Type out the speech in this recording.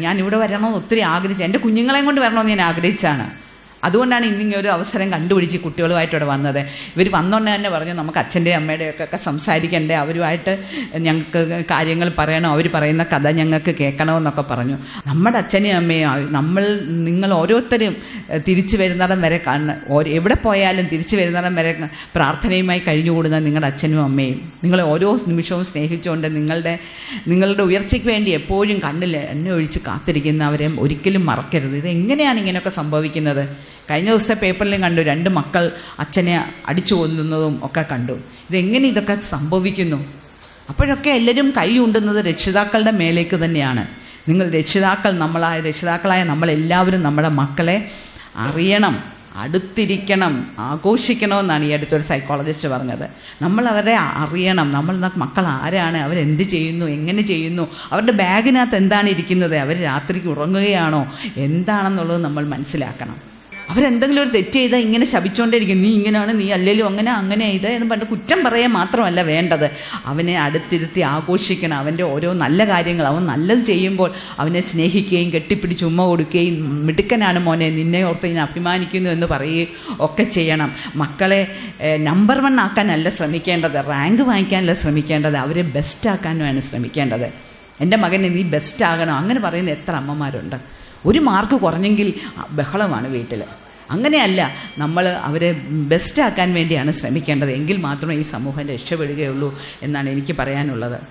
ഞാൻ ഇവിടെ വരണമെന്ന് ഒത്തിരി ആഗ്രഹിച്ചു, എൻ്റെ കുഞ്ഞുങ്ങളെയും കൊണ്ട് വരണമെന്ന് ഞാൻ ആഗ്രഹിച്ചാണ്. അതുകൊണ്ടാണ് ഇന്നിങ്ങൊരു അവസരം കണ്ടുപിടിച്ച് കുട്ടികളുമായിട്ട് ഇവിടെ വന്നത്. ഇവർ വന്നോണ്ട് തന്നെ പറഞ്ഞു, നമുക്ക് അച്ഛൻ്റെ അമ്മയുടെയൊക്കെ സംസാരിക്കണ്ടേ, അവരുമായിട്ട് ഞങ്ങൾക്ക് കാര്യങ്ങൾ പറയണോ, അവർ പറയുന്ന കഥ ഞങ്ങൾക്ക് കേൾക്കണമെന്നൊക്കെ പറഞ്ഞു. നമ്മുടെ അച്ഛനെയും അമ്മയും നിങ്ങൾ ഓരോരുത്തരും തിരിച്ചു വരുന്നിടം വരെ എവിടെ പോയാലും തിരിച്ചു വരുന്നിടം വരെ പ്രാർത്ഥനയുമായി കഴിഞ്ഞുകൂടുന്ന നിങ്ങളുടെ അച്ഛനും അമ്മയും നിങ്ങളെ ഓരോ നിമിഷവും സ്നേഹിച്ചുകൊണ്ട് നിങ്ങളുടെ ഉയർച്ചയ്ക്ക് വേണ്ടി എപ്പോഴും കണ്ണിൽ എണ്ണ ഒഴിച്ച് കാത്തിരിക്കുന്നവരെ ഒരിക്കലും മറക്കരുത്. ഇതെങ്ങനെയാണ് ഇങ്ങനെയൊക്കെ സംഭവിക്കുന്നത്? കഴിഞ്ഞ ദിവസത്തെ പേപ്പറിലും കണ്ടു, 2 മക്കൾ അച്ഛനെ അടിച്ചു കൊല്ലുന്നതും ഒക്കെ കണ്ടു. ഇതെങ്ങനെ ഇതൊക്കെ സംഭവിക്കുന്നു? അപ്പോഴൊക്കെ എല്ലാവരും കൈ ഉണ്ടുന്നത് രക്ഷിതാക്കളുടെ മേലേക്ക് തന്നെയാണ്. രക്ഷിതാക്കളായ നമ്മളെല്ലാവരും നമ്മുടെ മക്കളെ അറിയണം, അടുത്തിരിക്കണം, ആഘോഷിക്കണമെന്നാണ് ഈ അടുത്തൊരു സൈക്കോളജിസ്റ്റ് പറഞ്ഞത്. നമ്മൾ അവരെ അറിയണം. മക്കൾ ആരാണ്, അവരെന്ത് ചെയ്യുന്നു, എങ്ങനെ ചെയ്യുന്നു, അവരുടെ ബാഗിനകത്ത് എന്താണ് ഇരിക്കുന്നത്, അവർ രാത്രിക്ക് ഉറങ്ങുകയാണോ, എന്താണെന്നുള്ളത് നമ്മൾ മനസ്സിലാക്കണം. അവരെന്തെങ്കിലും ഒരു തെറ്റ് ചെയ്താൽ ഇങ്ങനെ ശപിച്ചുകൊണ്ടേയിരിക്കും, നീ ഇങ്ങനെയാണ്, നീ അല്ലെങ്കിലും അങ്ങനെ ഇത് എന്ന് പറഞ്ഞിട്ട് കുറ്റം പറയാൻ മാത്രമല്ല വേണ്ടത്, അവനെ അടുത്തിരുത്തി ആഘോഷിക്കണം. അവൻ്റെ ഓരോ നല്ല കാര്യങ്ങൾ, അവൻ നല്ലത് ചെയ്യുമ്പോൾ അവനെ സ്നേഹിക്കുകയും കെട്ടിപ്പിടിച്ച് ഉമ്മ കൊടുക്കുകയും, മിടുക്കനാണ് മോനെ, നിന്നെ ഓർത്ത് ഞാൻ അഭിമാനിക്കുന്നു എന്ന് പറയുകയും ഒക്കെ ചെയ്യണം. മക്കളെ നമ്പർ 1 ആക്കാനല്ല ശ്രമിക്കേണ്ടത്, റാങ്ക് വാങ്ങിക്കാനല്ല ശ്രമിക്കേണ്ടത്, അവരെ ബെസ്റ്റ് ആക്കാനുമാണ് ശ്രമിക്കേണ്ടത്. എൻ്റെ മകനെ നീ ബെസ്റ്റ് ആകണം, അങ്ങനെ പറയുന്ന എത്ര അമ്മമാരുണ്ട്. 1 മാർക്ക് കുറഞ്ഞെങ്കിൽ ബഹളമാണ് വീട്ടിൽ. അങ്ങനെയല്ല, നമ്മൾ അവരെ ബെസ്റ്റ് ആക്കാൻ വേണ്ടിയാണ് ശ്രമിക്കേണ്ടത്. എങ്കിൽ മാത്രമേ ഈ സമൂഹം രക്ഷപ്പെടുകയുള്ളൂ എന്നാണ് എനിക്ക് പറയാനുള്ളത്.